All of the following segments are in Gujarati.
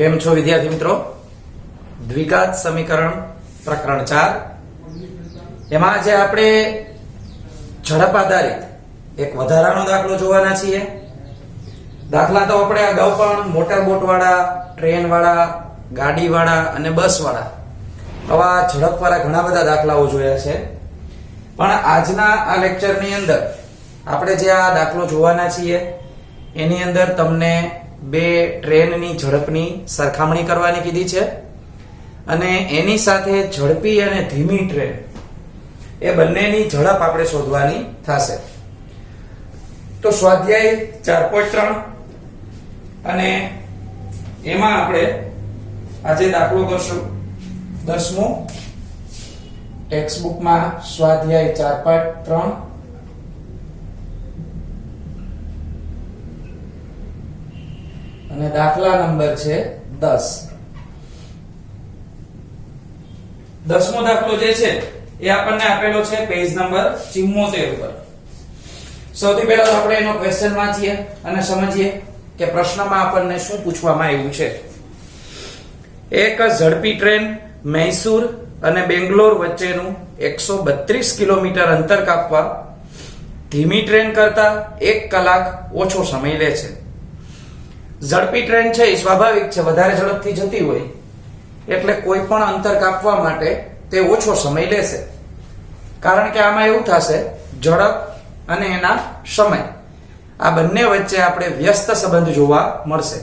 કેમ છો વિદ્યાર્થી મિત્રો? દ્વિઘાત સમીકરણ પ્રકરણ 4 એમાં આજે આપણે ઝડપ આધારિત એક વધારાનો દાખલો જોવાના છીએ. દાખલા તો આપણે અગાઉ પણ મોટર બોટ વાળા, ટ્રેન વાળા, ગાડી વાળા અને બસ વાળા આવા ઝડપ વાળા ઘણા બધા દાખલાઓ જોયા છે. પણ આજના આ લેક્ચરની અંદર આપણે જે આ દાખલો જોવાના છીએ એની અંદર તમને બે ટ્રેનની ઝડપની સરખામણી કરવાની કીધી છે અને એની સાથે ઝડપી અને ધીમી ટ્રેન એ બંનેની ઝડપ આપણે શોધવાની થશે. તો સ્વાધ્યાય 4.3 અને એમાં આપણે આજે દાખલો કરશું 10મો ટેક્સ્ટ બુકમાં સ્વાધ્યાય 4.3 અને દાખલા નંબર છે 10. 10મો દાખલો જે છે એ આપણને આપેલો છે પેજ નંબર 74 પર. સૌથી પહેલા તો આપણે એનો ક્વેશ્ચન વાંચીએ અને સમજીએ કે પ્રશ્નમાં આપણને શું પૂછવામાં આવ્યું છે. એક ઝડપી ટ્રેન મૈસૂર અને બેંગ્લોર વચ્ચેનું 132 કિલોમીટર અંતર કાપવા ધીમી ટ્રેન કરતા 1 કલાક ઓછો સમય લે છે. ઝડપી ટ્રેન છે એ સ્વાભાવિક છે, વધારે ઝડપથી જતી હોય એટલે કોઈ પણ અંતર કાપવા માટે તે ઓછો સમય લેશે. કારણ કે આમાં એવું થશે, ઝડપ અને એના સમય આ બંને વચ્ચે આપણે વ્યસ્ત સંબંધ જોવા મળશે.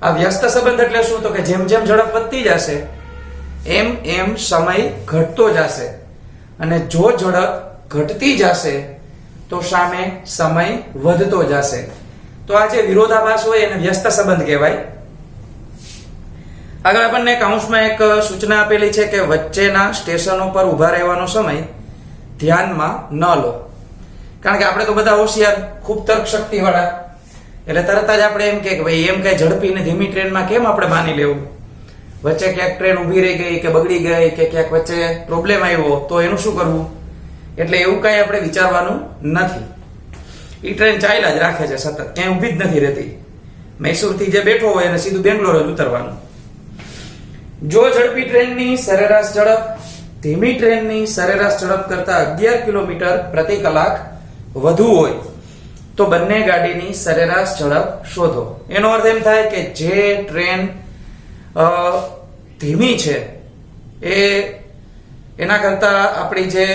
આ વ્યસ્ત સંબંધ એટલે શું? તો કે જેમ જેમ ઝડપ વધતી જશે એમ એમ સમય ઘટતો જશે અને જો ઝડપ ઘટતી જશે તો સામે સમય વધતો જશે. તો આ જે વિરોધાભાસ હોય એને વ્યસ્ત સંબંધ કહેવાય. આગળ આપણને કૌંસમાં એક સૂચના આપેલી છે કે વચ્ચેના સ્ટેશનો પર ઊભા રહેવાનો સમય ધ્યાનમાં ન લો. કારણ કે આપણે તો બધા હોશિયાર, ખૂબ તર્ક શક્તિ વાળા, એટલે તરત જ આપણે એમ કે ભાઈ એમ કઈ ઝડપી ને ધીમી ટ્રેનમાં કેમ આપણે માની લેવું? વચ્ચે ક્યાંક ટ્રેન ઊભી રહી ગઈ કે બગડી ગઈ કે ક્યાંક વચ્ચે પ્રોબ્લેમ આવ્યો તો એનું શું કરવું? એટલે એવું કઈ આપણે વિચારવાનું નથી. ઈ ટ્રેન ચાલ્યા જ રાખે છે, સતત ક્યાંય ઊભી જ નથી રહેતી. મૈસૂરથી જે બેઠો હોય એને સીધું બેંગ્લોર જ ઉતરવાનું. જો ઝડપી ટ્રેનની સરેરાશ ઝડપ ધીમી ટ્રેનની સરેરાશ ઝડપ કરતા 11 કિલોમીટર પ્રતિ કલાક વધુ હોય તો બંને ગાડીની સરેરાશ ઝડપ શોધો. એનો અર્થ એમ થાય કે જે ટ્રેન ધીમી છે એ એના કરતા આપણી જે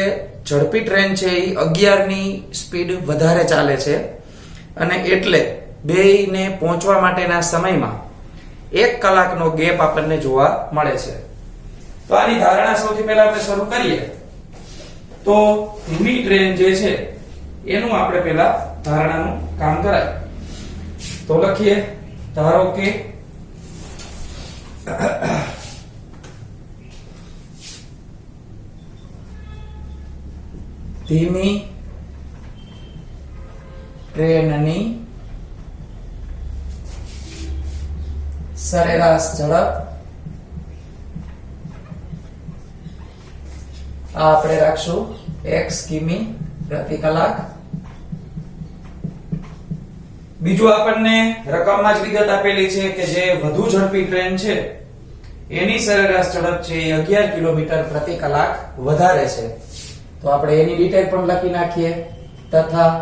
ઝડપી ટ્રેન છે એ 11 ની સ્પીડ વધારે ચાલે છે અને એટલે બેયને પહોંચવા માટેના સમયમાં 1 કલાકનો ગેપ આપણને જોવા મળે છે. તો આની ધારણા સૌથી પહેલા આપણે શરૂ કરીએ તો ધીમી ટ્રેન જે છે એનું આપણે પહેલા ધારણાનું કામ કરાય. તો લખીએ, ધારો કે ધીમી ટ્રેનની સરેરાશ ઝડપ આ આપણે રાખશું x કિમી પ્રતિ કલાક. બીજું આપણને રકમમાં જ વિગત આપેલી છે કે જે વધુ ઝડપી ટ્રેન છે એની સરેરાશ ઝડપ છે એ 11 કિલોમીટર પ્રતિ કલાક વધારે છે. તો આપણે એની ડિટેલ પણ લખી નાખીએ. તથા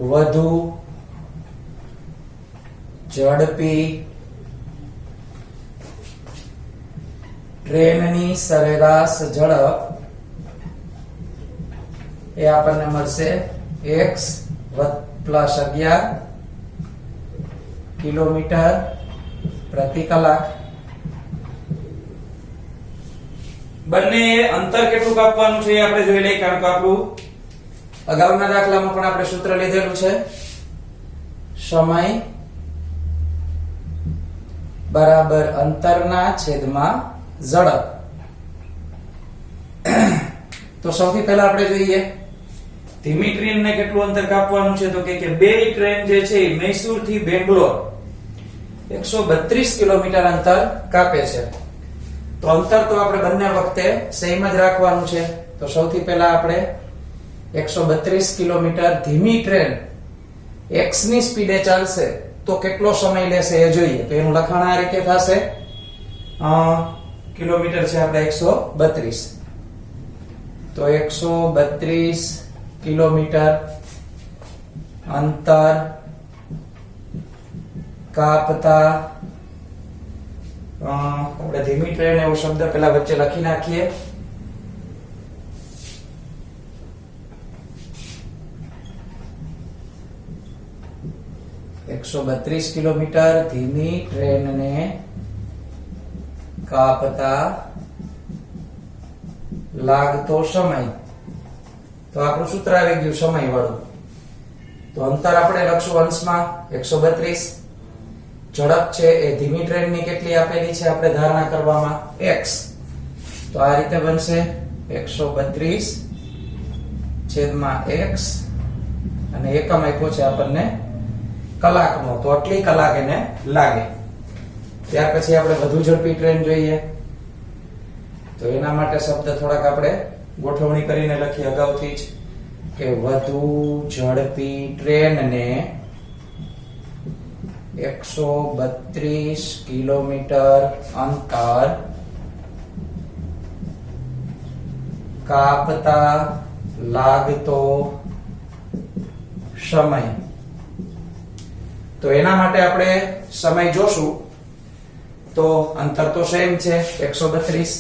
વધુ ઝડપી ટ્રેનની સરેરાશ ઝડપ એ આપણને મળશે x + 11 કિલોમીટર પ્રતિ કલાક. બંને અંતર કેટલું કાપવાનું છે એ આપણે જોઈ લઈએ. કારણ કે આપણું અગાઉના દાખલામાં પણ આપણે સૂત્ર લીધેલું છે, સમય બરાબર અંતરના છેદમાં ઝડપ. તો સૌથી પહેલા આપણે જોઈએ ધીમી ટ્રેનને કેટલું અંતર કાપવાનું છે. તો કે બે ટ્રેન જે છે એ મૈસૂર થી બેંગ્લોર 132 કિલોમીટર અંતર કાપે છે. તો અંતર તો આપણે બંને વખતે સેમ જ રાખવાનું છે. તો સૌથી પહેલા આપણે 132 કિલોમીટર ધીમી ટ્રેન x ની સ્પીડે ચાલશે તો કેટલો સમય લેશે એ જોઈએ. તો એનું લખાણ આ રીતે થશે, કિલોમીટર છે આપણે 132, તો 132 કિલોમીટર અંતર કાપતા, આપણે ધીમી ટ્રેન એવો શબ્દ પેલા વચ્ચે લખી નાખીએ. એકસો 132 કિલોમીટર ધીમી ટ્રેનને કાપતા લાગતો સમય. તો આપણું સૂત્ર આવી ગયું સમય વાળું. તો અંતર આપણે લખશું અંશમાં 132, ઝડપ છે એ ધીમી ટ્રેનની કેટલી આપેલી છે આપણે ધારણા કરવામાં x. તો આ રીતે બનશે 132 છેદમાં x, અને એકમ આપ્યો છે આપણને કલાકનો, તો આટલી કલાક એને લાગે. ત્યાર પછી આપણે વધુ ઝડપી ટ્રેન જોઈએ. તો એના માટે શબ્દ થોડાક આપણે ગોઠવણી કરીને લખીએ અગાઉથી જ, કે વધુ ઝડપી ટ્રેનને 132 કિલોમીટર અંતર કાપતા લાગતો સમય. તો એના માટે આપણે સમય જોશું. તો અંતર તો સેમ છે 132,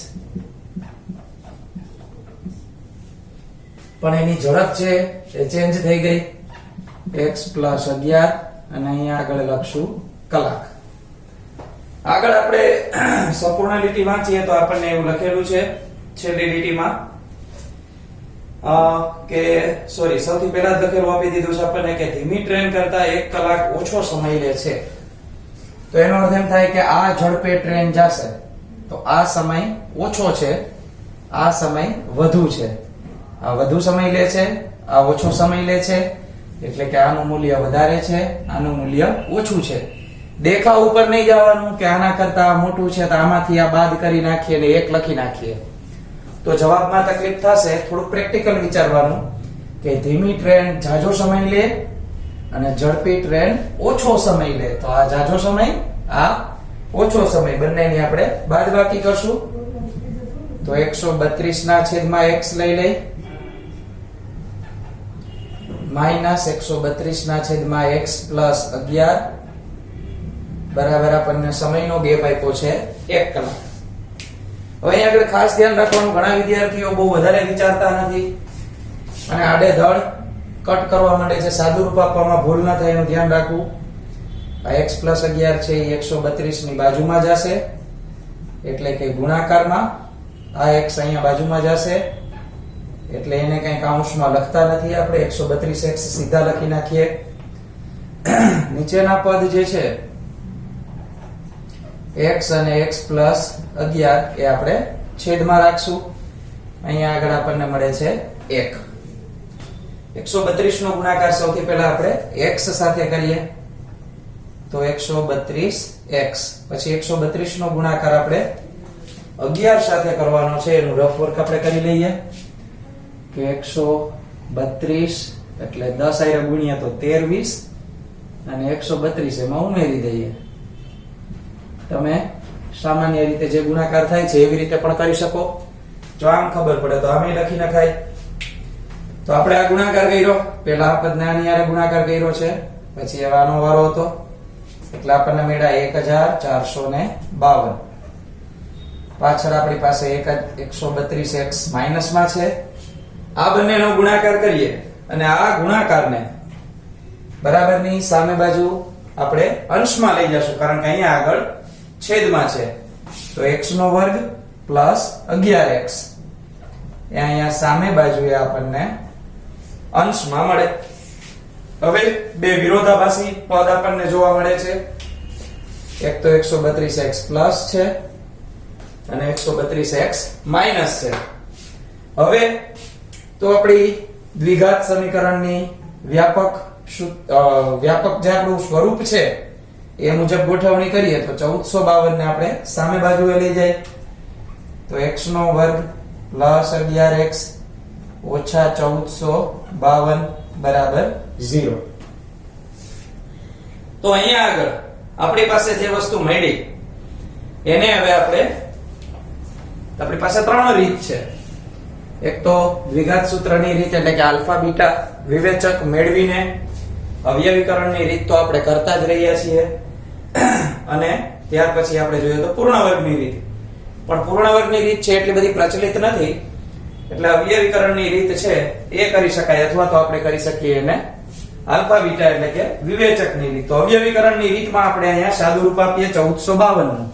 પણ એની ઝડપ છે એ ચેન્જ થઈ ગઈ, x + 11, અને અહીંયા આગળ લખશું કલાક. આગળ આપણે સંપૂર્ણ લીટી વાંચીએ તો આપણને એવું લખેલું છે છેલ્લી લીટીમાં, કે સોરી સૌથી પહેલા જ લખેલું આપી દીધું છે આપણને કે ધીમી ટ્રેન કરતા 1 કલાક ઓછો સમય લે છે. તો એનો અર્થ એમ થાય કે આ ઝડપે ટ્રેન જશે તો આ સમય ઓછો છે, આ સમય વધુ છે. આ વધુ સમય લે છે, આ ઓછો સમય લે છે, એટલે કે આનું મૂલ્ય વધારે છે, આનું મૂલ્ય ઓછું છે. દેખાવ ઉપર નહીં જવાનું કે આના કરતા મોટું છે તો આમાંથી આ બાદ કરી નાખીએ અને 1 લખી નાખીએ, તો જવાબમાં તકલીફ થશે. થોડું પ્રેક્ટિકલ વિચારવાનું કે ધીમી ટ્રેન જાજો સમય લે અને ઝડપી ટ્રેન ઓછો સમય લે. તો આ જાજો સમય, આ ઓછો સમય, બંનેની આપણે બાદબાકી કરશું. તો 132 ના છેદમાં x લઈ લઈ, માઈનસ 132 ના છેદમાં x પ્લસ 11 બરાબર આપણને સમયનો ગેપ આપ્યો છે 1 કલાક. હવે અહીંયા આગળ ખાસ ધ્યાન રાખવાનું, ઘણા વિદ્યાર્થીઓ બહુ વધારે વિચારતા નથી અને આડેધડ કટ કરવા માંડે છે. સાદું રૂપ આપવામાં ભૂલ ન થાય એનું ધ્યાન રાખવું. આ x પ્લસ 11 છે એ 132 ની બાજુમાં જશે, એટલે કે ગુણાકારમાં. આ x અહીંયા બાજુમાં જશે, એટલે એને કઈ કાઉન્સમાં લખતા નથી આપણે, 132x સીધા લખી નાખીએ. નીચેના પદ જે છે x અને x પ્લસ 11 એ આપણે છેદમાં રાખશું. અહીંયા આગળ આપણને મળે છે 1. 132 નો ગુણાકાર સૌથી પહેલા આપણે x સાથે કરીએ, તો 132x. પછી 132 નો ગુણાકાર આપણે 11 સાથે કરવાનો છે. એનું રફ વર્ક આપણે કરી લઈએ કે 132 એટલે 10 આયરે ગુણ્યા તો 13 20, અને 132 એમાં ઉમેરી દઈએ. તમે સામાન્ય રીતે જે ગુણાકાર થાય છે એવી રીતે પણ કરી શકો. જો આમ ખબર પડે તો આમે લખી નખાય. તો આપણે આ ગુણાકાર કર્યો, પહેલા આ પદને આની હારે ગુણાકાર કર્યો છે, પછી હવે આનો વારો હતો, એટલે આપણને મળ્યા 1452. પાછળ આપણી પાસે 132x માઈનસમાં છે. આ બંનેનો ગુણાકાર કરીએ અને આ ગુણાકારને બરાબરની સામે બાજુ આપણે અંશમાં લઈ જશું, કારણ કે અહીંયા આગળ છેદમાં છે. તો x નો વર્ગ પ્લસ 11x એ અહીંયા સામે બાજુએ આપણને અંશમાં મળે. હવે બે વિરોધાભાસી પદ આપણને જોવા મળે છે. એક તો 132x પ્લસ છે અને 132x માઈનસ છે. હવે તો આપણી દ્વિઘાત સમીકરણની વ્યાપક જે આપણું સ્વરૂપ છે એ મુજબ ગોઠવણી કરીએ તો 1452 ને આપણે સામે બાજુએ લઈ જાય, તો x નો વર્ગ પ્લસ 11x ઓછા 1452 બરાબર 0. તો તો અહીંયા આગળ આપણી પાસે જે વસ્તુ મળી એને હવે આપણી પાસે ત્રણ રીત છે. એક તો દ્વિઘાત સૂત્રની રીત એટલે કે આલ્ફા બીટા વિવેચક મેળવીને અવયવીકરણની રીત તો આપણે કરતા જ રહ્યા છીએ, અને ત્યાર પછી આપણે જોઈએ તો પૂર્ણ વર્ગની રીત. પણ પૂર્ણ વર્ગની રીત છે એટલી બધી પ્રચલિત નથી, એટલે અવયવીકરણની રીત છે એ કરી શકાય, અથવા તો આપણે કરી શકીએ એને આલ્ફા બીટા એટલે કે વિવેચકની રીત. તો અવયવીકરણની રીતમાં આપણે અહીંયા સાદું રૂપ આપીએ 1452 નું.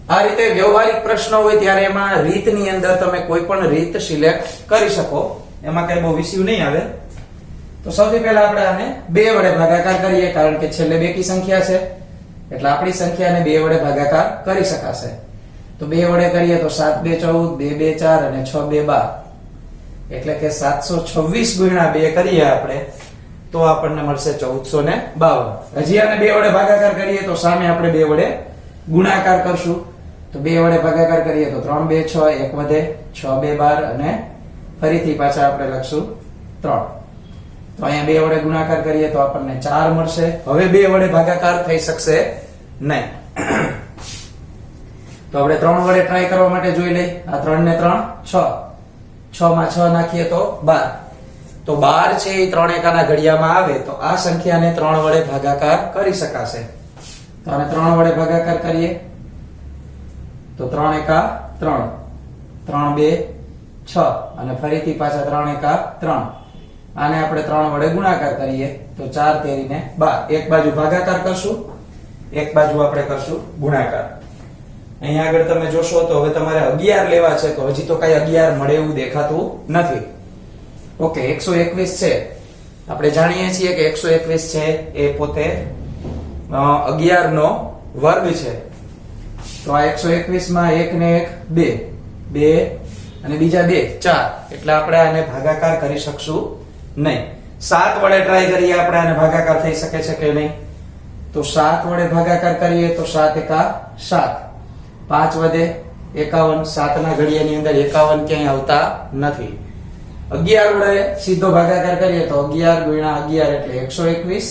આ રીતે વ્યવહારિક પ્રશ્ન હોય ત્યારે એમાં રીતની અંદર તમે કોઈ પણ રીત સિલેક્ટ કરી શકો, એમાં કઈ બહુ ઇશ્યુ નહીં આવે. તો સૌથી પહેલા આપણે આને 2 વડે ભાગાકાર કરીએ, કારણ કે છેલ્લે બેકી સંખ્યા છે એટલે આપણી સંખ્યાને 2 વડે ભાગાકાર કરી શકાશે. તો 2 વડે કરીએ તો 7 2 14, 2 2 4 અને 6 2 12, એટલે કે 726 ગુણ્યા 2 કરીએ આપણે તો આપણને મળશે 1452. હજી આને 2 વડે ભાગાકાર કરીએ તો સામે આપણે 2 વડે ગુણાકાર કરશું. તો 2 વડે ભાગાકાર કરીએ તો 3 2 6, 1 વધે 6 2 12 અને ફરીથી પાછા આપણે લખશું 3. તો અહીંયા 2 વડે ગુણાકાર કરીએ તો આપણને 4 મળશે. હવે 2 વડે ભાગાકાર થઈ શકશે નહીં. તો આપણે 3 વડે ટ્રાય કરવા માટે જોઈ લઈએ. આ 3 ને 3 6, 6 માં 6 નાખીએ તો 12. તો 12 છે એ 3 એકાના ઘડિયામાં આવે તો આ સંખ્યાને 3 વડે ભાગાકાર કરી શકાશે. તો આને 3 વડે ભાગાકાર કરીએ તો 3 એકા 3, 3 2 6 અને ફરીથી પાછા 3 એકા 3. આને આપણે 3 વડે ગુણાકાર કરીએ તો 4 તેરીને 12. એક બાજુ ભાગાકાર કરશું, એક બાજુ આપણે કરશું ગુણાકાર. અહીંયા આગળ તમે જોશો તો હવે તમારે 11 લેવા છે, તો હજી તો કઈ 11 મળે એવું દેખાતું નથી. ઓકે, 121 છે. આપણે જાણીએ છીએ કે 121 છે એ પોતે 11 નો વર્ગ છે. તો આ 121 માં 1 ને 1 2 અને બીજા 2 4, એટલે આપણે આને ભાગાકાર કરી શકશું નહીં. 7 વડે ટ્રાય કરીએ આપણે આને ભાગાકાર થઈ શકે છે કે નહીં. તો 7 વડે ભાગાકાર કરીએ તો 7 એકા 7, 5 વધે 51, 7 ના ઘડિયાની અંદર 51 ક્યાંય આવતા નથી. 11 વડે સીધો ભાગાકાર કરીએ તો 11 ગુણ્યા 11 એટલે 121.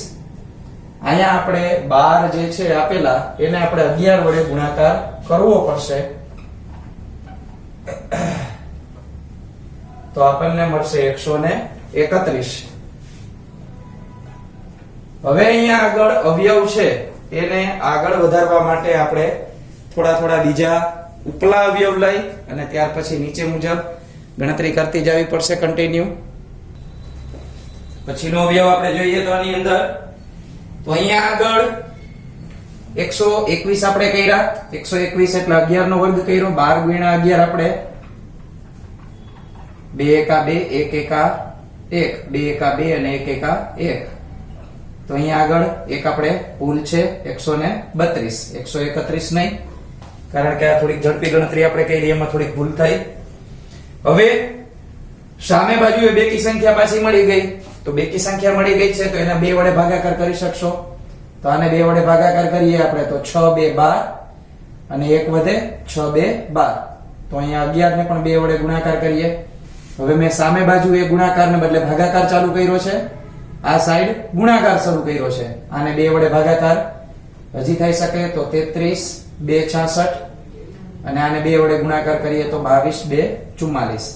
અહીંયા આપણે 12 જે છે આપેલા એને આપણે 11 વડે ગુણાકાર કરવો પડશે, તો આપણને મળશે 131. હવે અહીંયા આગળ અવયવ છે એને આગળ વધારવા માટે આપણે થોડા બીજા ઉપલા અવયવ લઈ અને ત્યાર પછી નીચે મુજબ ગણતરી કરતી જવી પડશે કન્ટિન્યુ. પછીનો અવયવ આપણે જોઈએ તો આની અંદર તો અહીંયા આગળ 121 આપણે કર્યા. 121 એટલે 11 નો વર્ગ કર્યો. 12 ગુણ્યા 11 આપણે 2 એકા 2, 1 એકા 1, 2 એકા 2 અને 1 એકા 1. તો અહીંયા આગળ એક આપણે ભૂલ છે 132, 131 નહીં, કારણ કે આ થોડીક ઝડપી ગણતરી આપણે કરી એમાં થોડીક ભૂલ થઈ. હવે સામે બાજુએ બેકી સંખ્યા પાછી મળી ગઈ. તો બેકી સંખ્યા મળી ગઈ છે તો એને 2 વડે ભાગાકાર કરી શકશો. તો આને 2 વડે ભાગાકાર કરીએ આપણે તો 6 2 12 અને 1 વધે 6 2 12. તો અહીંયા 11 ને પણ 2 વડે ગુણાકાર કરીએ. હવે મેં સામે બાજુ એ ગુણાકારને બદલે ભાગાકાર ચાલુ કર્યો છે, આ સાઈડ ગુણાકાર શરૂ કર્યો છે. આને 2 વડે ભાગાકાર હજી થઈ શકે તો 33 2 66 અને આને 2 વડે ગુણાકાર કરીએ તો 22 2 44.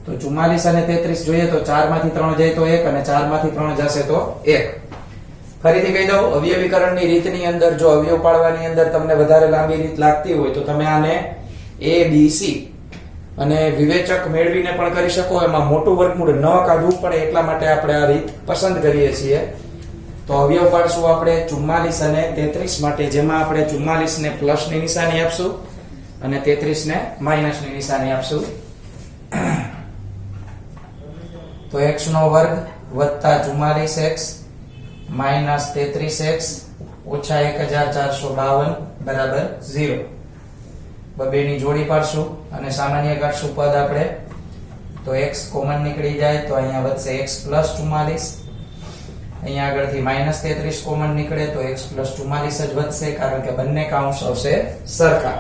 તો 44 અને 33 જોઈએ તો 4 માંથી 3 જાય તો 1 અને 4 માંથી 3 જશે તો 1. ફરીથી કહી દઉં, અવયવીકરણની રીતની અંદર જો અવયવ પાડવાની અંદર તમને વધારે લાંબી રીત લાગતી હોય તો તમે આને A B C અને વિવેચક મેળવીને પણ કરી શકો. એમાં મોટું વર્ગમૂળ ન કાઢવું પડે એટલા માટે આપણે આ રીત પસંદ કરીએ છીએ. તો અવયવ પાડશું આપણે 44 અને 33 માટે, જેમાં આપણે 44 ને પ્લસ ની નિશાની આપશું અને 33 ને માઈનસ ની નિશાની આપશું. તો x નો વર્ગ વત્તા 44x માઈનસ 33x ઓછા 1452 બરાબર 0. બેની જોડી પાડશું અને સામાન્ય કાઢશું પદ આપણે. તો x કોમન નીકળી જાય તો અહીંયા વધશે x પ્લસ 44. અહીંયા આગળથી માઈનસ 33 કોમન નીકળે તો x પ્લસ 44 જ વધશે, કારણ કે બંને કાઉન્સ આવશે સરખા.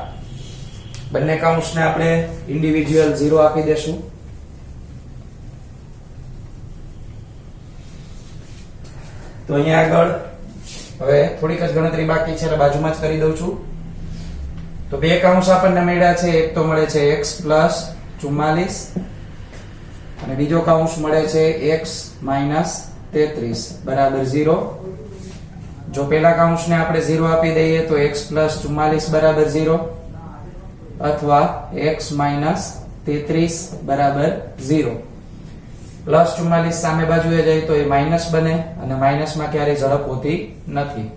બંને કાઉન્સને આપણે ઇન્ડિવિડ્યુઅલ 0 આપી દેશું. તો અહીંયા આગળ હવે થોડીક જ ગણતરી બાકી છે એટલે બાજુમાં જ કરી દઉં છું. તો બે કૌંસ આપણને મળ્યા છે. એક તો મળે છે x પ્લસ 44 અને બીજો કૌંસ મળે છે x માઇનસ 33 બરાબર 0. જો પેલા કૌંસને આપણે 0 આપી દઈએ તો x પ્લસ 44 બરાબર 0 અથવા x માઇનસ 33 બરાબર 0. પ્લસ 44 સામે બાજુએ જાય તો એ માઇનસ બને અને માઇનસમાં ક્યારેય ઝડપ હોતી નથી.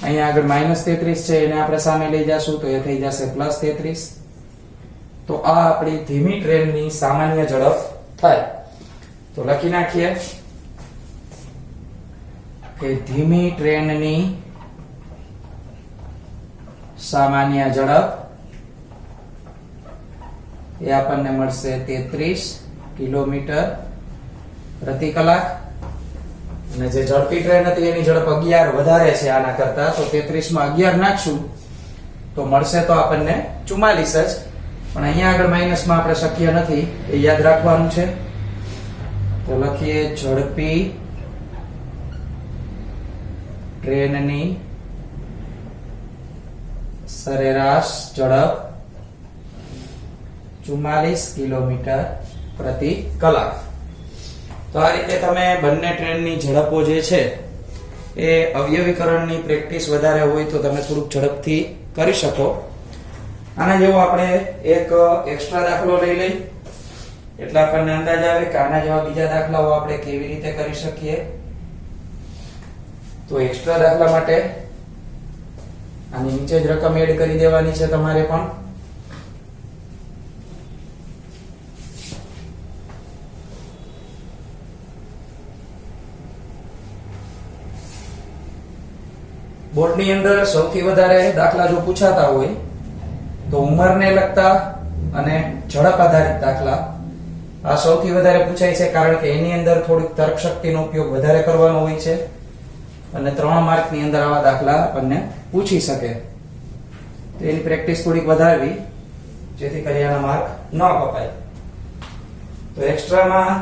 અહીંયા આગળ માઇનસ 33 છે એને આપણે સામે લઈ જશું તો એ થઈ જશે પ્લસ 33. તો આ આપણી ધીમી ટ્રેનની સામાન્ય ઝડપ થાય. તો લખી નાખીએ કે ધીમી ટ્રેનની સામાન્ય ઝડપ એ આપણને મળશે 33 કિલોમીટર પ્રતિ કલાક. અને જે ઝડપી ટ્રેન હતી એની ઝડપ 11 વધારે છે આના કરતા, તો 33 માં 11 નાખશું તો મળશે તો આપણને 44 જ. પણ અહીંયા આગળ માઇનસમાં આપણે શક્ય નથી, એ યાદ રાખવાનું છે. તો લખીએ ઝડપી ટ્રેનની સરેરાશ ઝડપ 44 કિલોમીટર પ્રતિ કલાક. તો આ રીતે તમે બંને ટ્રેનની ઝડપો જે છે એ અવયવીકરણની પ્રેક્ટિસ વધારે હોય તો તમે થોડુંક ઝડપથી કરી શકો. આના જેવો આપણે એક એક્સ્ટ્રા દાખલો લઈ લઈ એટલે આપણને અંદાજ આવે કે આના જેવા બીજા દાખલાઓ આપણે કેવી રીતે કરી શકીએ. તો એક્સ્ટ્રા દાખલા માટે આની નીચે જ રકમ એડ કરી દેવાની છે તમારે પણ. બોર્ડની અંદર સૌથી વધારે દાખલા જો પૂછાતા હોય તો ઉંમરને લગતા અને ઝડપ આધારિત દાખલા આ સૌથી વધારે પૂછાય છે, કારણ કે એની અંદર થોડીક તર્ક શક્તિનો ઉપયોગ વધારે કરવાનો હોય છે અને 3 માર્કની અંદર આવા દાખલા આપણને પૂછી શકે. તો એની પ્રેક્ટિસ થોડીક વધારવી જેથી કરી આના માર્ક ન કપાય. તો એક્સ્ટ્રામાં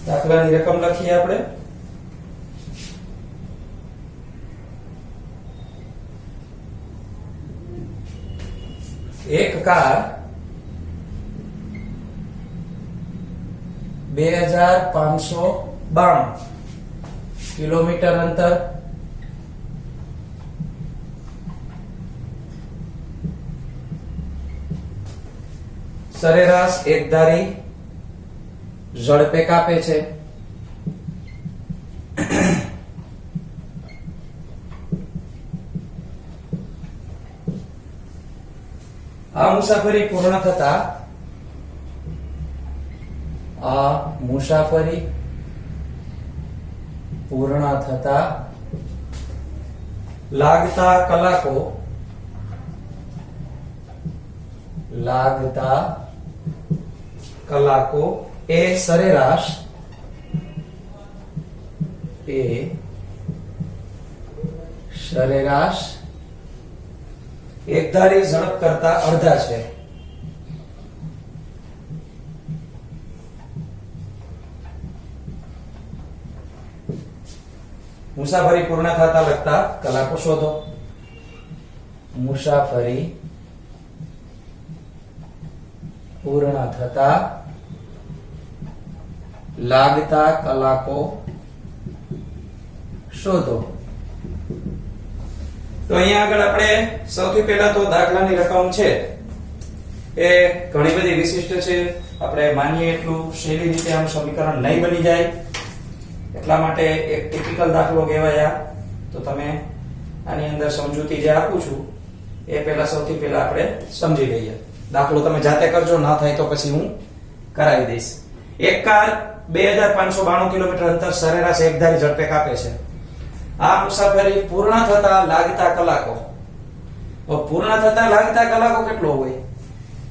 દાખલાની રકમ લખીએ આપણે. એક કાર 2592 કિલોમીટર અંતર સરેરાશ એકધારી ઝડપે કાપે છે. આ મુસાફરી પૂર્ણ થતા લાગતા કલાકો એ સરેરાશ એકધારી ઝડપ કરતા અડધા છે. મુસાફરી પૂર્ણ થતા લગતા કલાકો શોધો. મુસાફરી પૂર્ણ થતા લાગતા કલાકો શોધો. તો અહીંયા આગળ આપણે સૌથી પહેલા તો દાખલાની રકમ છે એ ઘણી બધી વિશિષ્ટ છે. આપણે માનીએ એટલું સહેલી રીતે આમ સમીકરણ નહીં બની જાય એટલા માટે એક ટિપિકલ દાખલો કહેવાય. તો તમે આની અંદર સમજૂતી જે આપું છું એ પહેલા સૌથી પહેલા આપણે સમજી લઈએ. દાખલો તમે જાતે કરજો, ના થાય તો પછી હું કરાવી દઈશ. એક કાર 2592 કિલોમીટર અંતર સરેરાશ એકધારી ઝડપે કાપે છે. આ મુસાફરી પૂર્ણ થતા લાગતા કલાકો. તો પૂર્ણ થતા લાગતા કલાકો કેટલો હોય?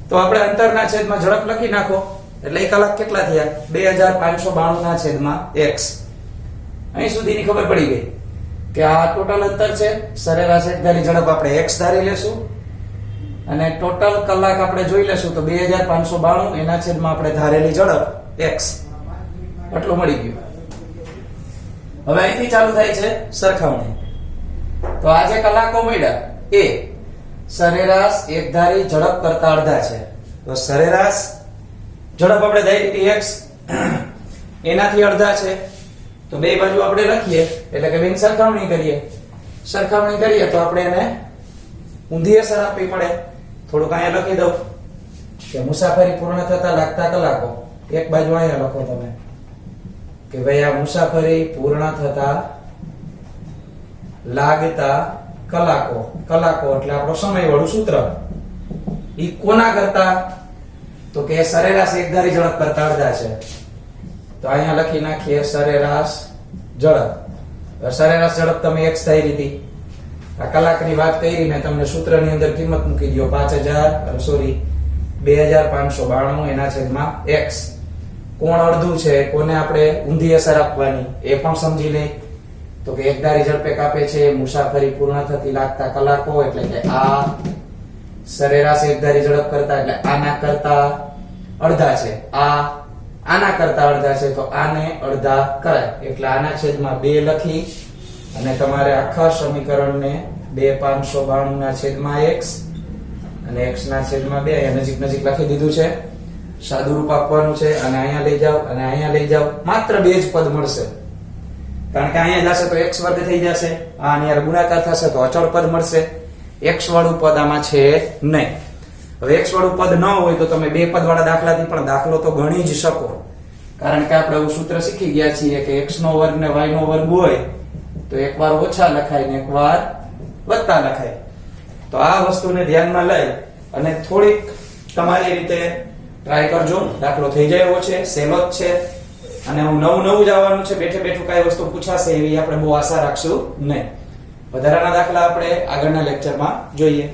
તો આપણે અંતરના છેદમાં ઝડપ લખી નાખો એટલે એ કલાક કેટલા થયા? 2592 ના છેદમાં x. અહીં સુધીની ખબર પડી ગઈ કે આ ટોટલ અંતર છે. સરેરાશ એકધારી ઝડપ આપણે x ધારી લેશું અને ટોટલ કલાક આપણે જોઈ લેશું તો 2592 એના છેદમાં આપણે ધારેલી ઝડપ x આટલું મળી ગયું. હવે અહીંથી ચાલુ થાય છે સરખામણી. તો આ જે કલાકો મળ્યા એ સરેરાશ એકધારી ઝડપ કરતા અડધા છે. તો સરેરાશ ઝડપ આપણે ધારી હતી x એનાથી અડધા છે. તો બે બાજુ આપણે લખીએ એટલે કે બેન સરખામણી કરીએ. સરખામણી કરીએ તો આપણે એને ઊંધી અસર આપવી પડે. થોડુંક અહીંયા લખી દઉં કે મુસાફરી પૂર્ણ થતા લાગતા કલાકો. એક બાજુ અહીંયા લખો તમે કે ભાઈ આ મુસાફરી પૂર્ણ થતા લાગતા કલાકો. કલાકો એટલે આપણો સમય વાળું સૂત્ર. ઈ કોના કરતા? તો કે સરેરાશ એકધારી ઝડપ કરતા અડધા છે. તો અહીંયા લખી નાખીએ સરેરાશ ઝડપ. સરેરાશ ઝડપ તમે x થઈ હતી. આ કલાકની વાત કરી મેં તમને સૂત્રની અંદર કિંમત મૂકી દો 2592 એના છેદમાં x. કોણ અડધું છે કોને આપણે ઊંધી અસર આપવાની એ પણ સમજી લે. તો કે એકધારી ઝડપે કાપે છે મુસાફરી પૂર્ણ થતી લાગતા કલાકો એટલે કે આ સરેરાશ એકધારી ઝડપ કરતા એટલે આના કરતા અડધા છે. આના કરતા અડધા છે તો આને અડધા કરાય એટલે આના છેદમાં 2 લખી અને તમારે આખા સમીકરણને 2592 ના છેદમાં x અને x ના છેદમાં 2 અહીંયા નજીક નજીક લખી દીધું છે. સાદું રૂપ આપવાનું છે અને અહીંયા લઈ જાઓ અને અહીંયા લઈ જાઓ. માત્ર 2 જ પદ મળશે કારણ કે અહીંયા જશે તો x વર્ગ થઈ જશે. આની યાર ગુણાકાર થશે તો અચળ પદ મળશે. x વાળું પદ આમાં છે નહીં. હવે x વાળું પદ ન હોય તો તમે 2 પદ વાળા દાખલાથી પણ દાખલો તો ગણી જ શકો કારણ કે આપણે એવું સૂત્ર શીખી ગયા છીએ કે x નો વર્ગ ને y નો વર્ગ હોય તો એકવાર ઓછા લખાય ને એકવાર વત્તા લખાય. તો આ વસ્તુને ધ્યાનમાં લઈ અને થોડીક તમારી રીતે ટ્રાય કરજો. દાખલો થઈ જાય એવો છે, સહેલો જ છે અને હું નવું જ આવવાનું છે. બેઠે બેઠું કઈ વસ્તુ પૂછાશે એવી આપણે બહુ આશા રાખશું નહીં. વધારાના દાખલા આપણે આગળના લેક્ચરમાં જોઈએ.